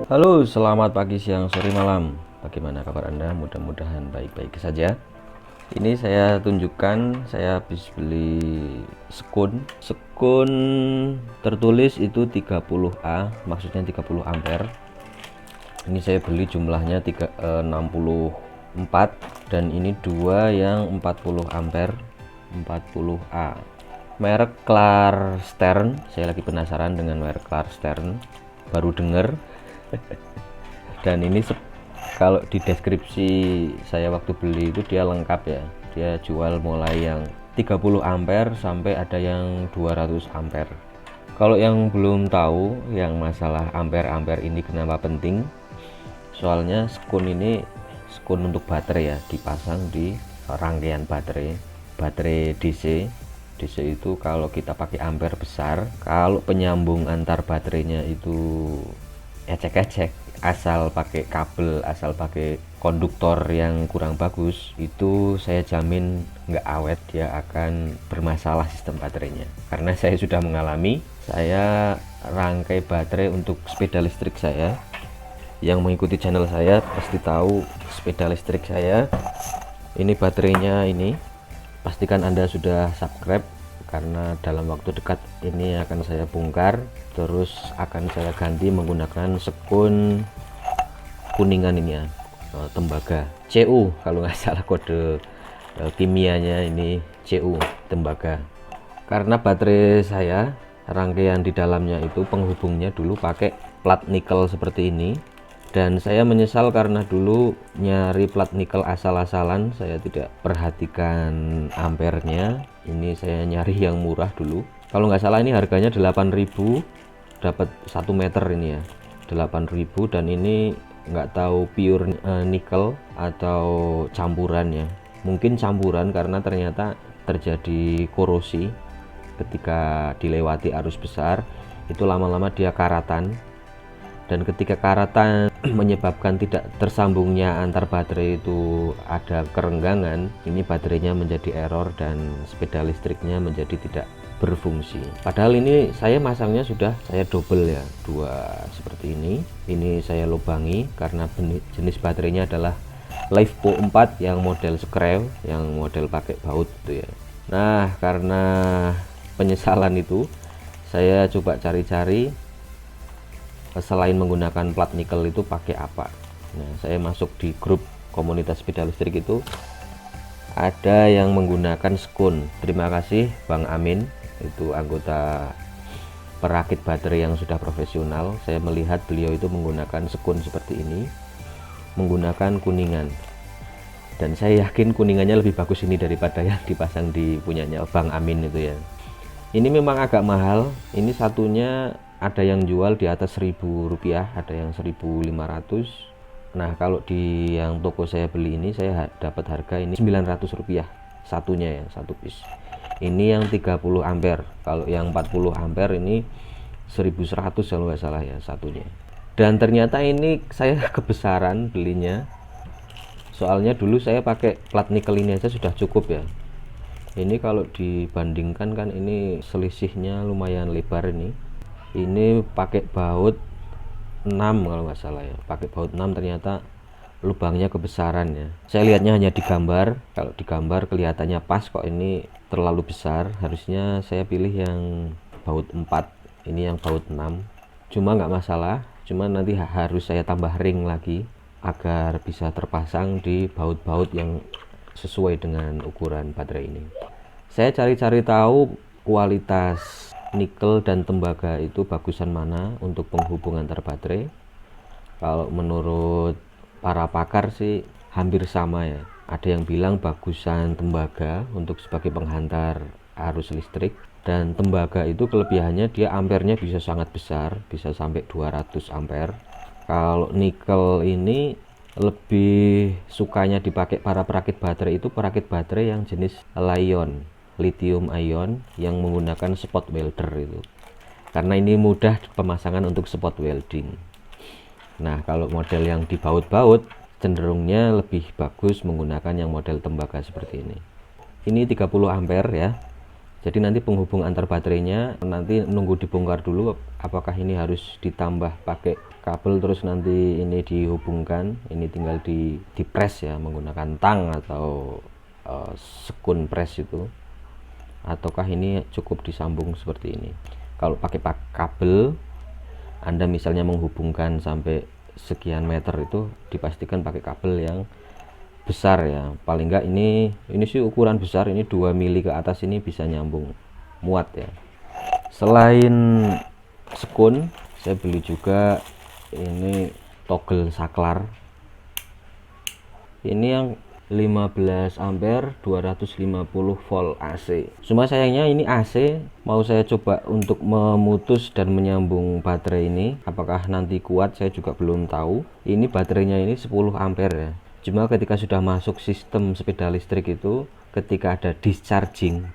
Halo, selamat pagi, siang, sore, malam. Bagaimana kabar Anda? Mudah-mudahan baik-baik saja. Ini saya tunjukkan, saya habis beli sekun. Sekun tertulis itu 30A, maksudnya 30 ampere. Ini saya beli jumlahnya 64 dan ini dua yang 40 ampere, 40A. Merek Clark Stern. Saya lagi penasaran dengan merek Clark Stern. Baru denger. Dan ini kalau di deskripsi saya waktu beli itu dia lengkap ya, dia jual mulai yang 30 ampere sampai ada yang 200 ampere. Kalau yang belum tahu yang masalah ampere ini kenapa penting, soalnya sekun ini sekun untuk baterai ya, dipasang di rangkaian baterai DC. DC itu kalau kita pakai ampere besar, kalau penyambung antar baterainya itu ecek-ecek, asal pakai kabel, asal pakai konduktor yang kurang bagus, itu saya jamin nggak awet, dia akan bermasalah sistem baterainya. Karena saya sudah mengalami, saya rangkai baterai untuk sepeda listrik saya. Yang mengikuti channel saya pasti tahu sepeda listrik saya. Ini baterainya ini, pastikan Anda sudah subscribe, karena dalam waktu dekat ini akan saya bongkar, terus akan saya ganti menggunakan sekun kuningan ini ya, tembaga CU kalau nggak salah kode kimianya, ini CU tembaga. Karena baterai saya rangkaian di dalamnya itu penghubungnya dulu pakai plat nikel seperti ini, dan saya menyesal karena dulu nyari plat nikel asal-asalan, saya tidak perhatikan ampernya. Ini saya nyari yang murah dulu, kalau nggak salah ini harganya 8.000, dapat 1 meter ini ya, 8.000. Dan ini nggak tahu pure nikel atau campuran ya, mungkin campuran karena ternyata terjadi korosi ketika dilewati arus besar, itu lama-lama dia karatan, dan ketika karatan menyebabkan tidak tersambungnya antar baterai itu ada kerenggangan, ini baterainya menjadi error dan sepeda listriknya menjadi tidak berfungsi. Padahal ini saya masangnya sudah saya double ya, dua seperti ini saya lubangi karena jenis baterainya adalah LiFePO 4 yang model screw, yang model pakai baut itu ya. Nah, karena penyesalan itu saya coba cari-cari selain menggunakan plat nikel itu pakai apa. Nah, saya masuk di grup komunitas sepeda listrik, itu ada yang menggunakan sekun. Terima kasih Bang Amin, itu anggota perakit baterai yang sudah profesional. Saya melihat beliau itu menggunakan sekun seperti ini, menggunakan kuningan, dan saya yakin kuningannya lebih bagus ini daripada yang dipasang di punyanya Bang Amin itu ya. Ini memang agak mahal, ini satunya ada yang jual di atas Rp1.000, ada yang 1.500. Nah, kalau di yang toko saya beli ini saya dapat harga ini Rp900 satunya ya, satu piece. Ini yang 30 ampere, kalau yang 40 ampere ini 1.100 kalau nggak salah ya satunya. Dan ternyata ini saya kebesaran belinya, soalnya dulu saya pakai plat nikel ini aja sudah cukup ya. Ini kalau dibandingkan kan ini selisihnya lumayan lebar ini pakai baut 6 kalau nggak salah ya, pakai baut 6, ternyata lubangnya kebesaran ya. Saya lihatnya hanya di gambar, kalau di gambar kelihatannya pas, kok ini terlalu besar, harusnya saya pilih yang baut 4, ini yang baut 6. Cuma nggak masalah, cuma nanti harus saya tambah ring lagi agar bisa terpasang di baut-baut yang sesuai dengan ukuran baterai ini. Saya cari-cari tahu kualitas nikel dan tembaga itu bagusan mana untuk penghubung antar baterai. Kalau menurut para pakar sih hampir sama ya. Ada yang bilang bagusan tembaga untuk sebagai penghantar arus listrik, dan tembaga itu kelebihannya dia ampernya bisa sangat besar, bisa sampai 200 ampere. Kalau nikel ini lebih sukanya dipakai para perakit baterai itu perakit baterai yang jenis lithium ion yang menggunakan spot welder itu, karena ini mudah pemasangan untuk spot welding. Nah, kalau model yang dibaut-baut cenderungnya lebih bagus menggunakan yang model tembaga seperti ini. Ini 30 ampere ya, Jadi nanti penghubung antar baterainya nanti nunggu dibongkar dulu apakah ini harus ditambah pakai kabel terus nanti ini dihubungkan, ini tinggal di press ya menggunakan tang atau sekun press itu, ataukah ini cukup disambung seperti ini. Kalau pakai kabel, Anda misalnya menghubungkan sampai sekian meter itu dipastikan pakai kabel yang besar ya, paling enggak ini sih ukuran besar, ini 2 mili ke atas ini bisa nyambung, muat ya. Selain sekun, saya beli juga ini toggle saklar, ini yang 15 ampere 250 volt AC. Cuma sayangnya ini AC mau saya coba untuk memutus dan menyambung baterai ini, apakah nanti kuat saya juga belum tahu. Ini baterainya ini 10 ampere ya. Cuma ketika sudah masuk sistem sepeda listrik itu, ketika ada discharging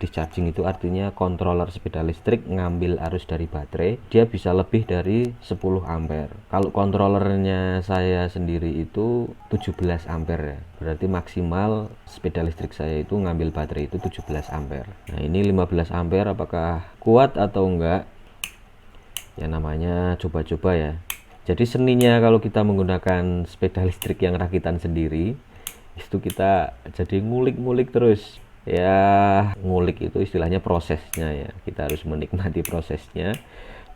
itu artinya controller sepeda listrik ngambil arus dari baterai, dia bisa lebih dari 10 ampere. Kalau kontrolernya saya sendiri itu 17 ampere ya, berarti maksimal sepeda listrik saya itu ngambil baterai itu 17 ampere. Nah ini 15 ampere apakah kuat atau enggak, ya namanya coba-coba ya. Jadi seninya kalau kita menggunakan sepeda listrik yang rakitan sendiri, itu kita jadi ngulik-ngulik terus ya. Ngulik itu istilahnya prosesnya ya, kita harus menikmati prosesnya.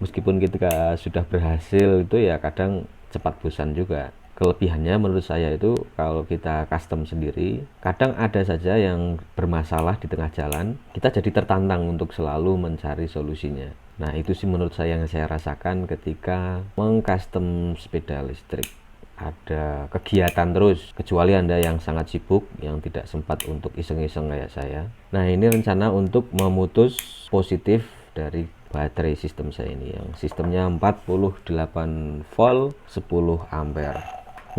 Meskipun kita sudah berhasil itu ya kadang cepat bosan juga. Kelebihannya menurut saya itu kalau kita custom sendiri, kadang ada saja yang bermasalah di tengah jalan, kita jadi tertantang untuk selalu mencari solusinya. Nah itu sih menurut saya yang saya rasakan ketika mengcustom sepeda listrik. Ada kegiatan terus, kecuali Anda yang sangat sibuk, yang tidak sempat untuk iseng-iseng kayak saya. Nah ini rencana untuk memutus positif dari baterai sistem saya ini, yang sistemnya 48 volt 10 ampere.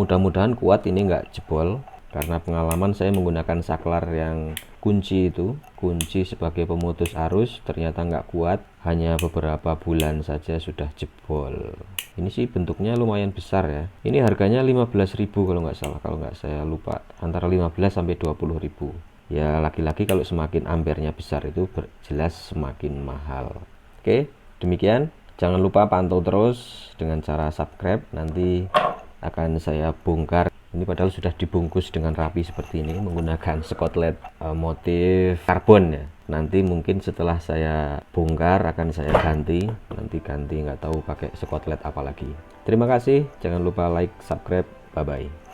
Mudah-mudahan kuat, ini nggak jebol, karena pengalaman saya menggunakan saklar yang kunci itu, kunci sebagai pemutus arus, ternyata nggak kuat, hanya beberapa bulan saja sudah jebol. Ini sih bentuknya lumayan besar ya, ini harganya 15.000 kalau nggak salah, kalau nggak saya lupa, antara 15 sampai 20.000 ya. Lagi-lagi kalau semakin ampernya besar itu jelas semakin mahal. Oke, demikian, jangan lupa pantau terus dengan cara subscribe, nanti akan saya bongkar. Ini padahal sudah dibungkus dengan rapi seperti ini menggunakan skotlet motif karbon ya. Nanti mungkin setelah saya bongkar akan saya ganti, nanti ganti nggak tahu pakai skotlet apa lagi. Terima kasih, jangan lupa like, subscribe, bye bye.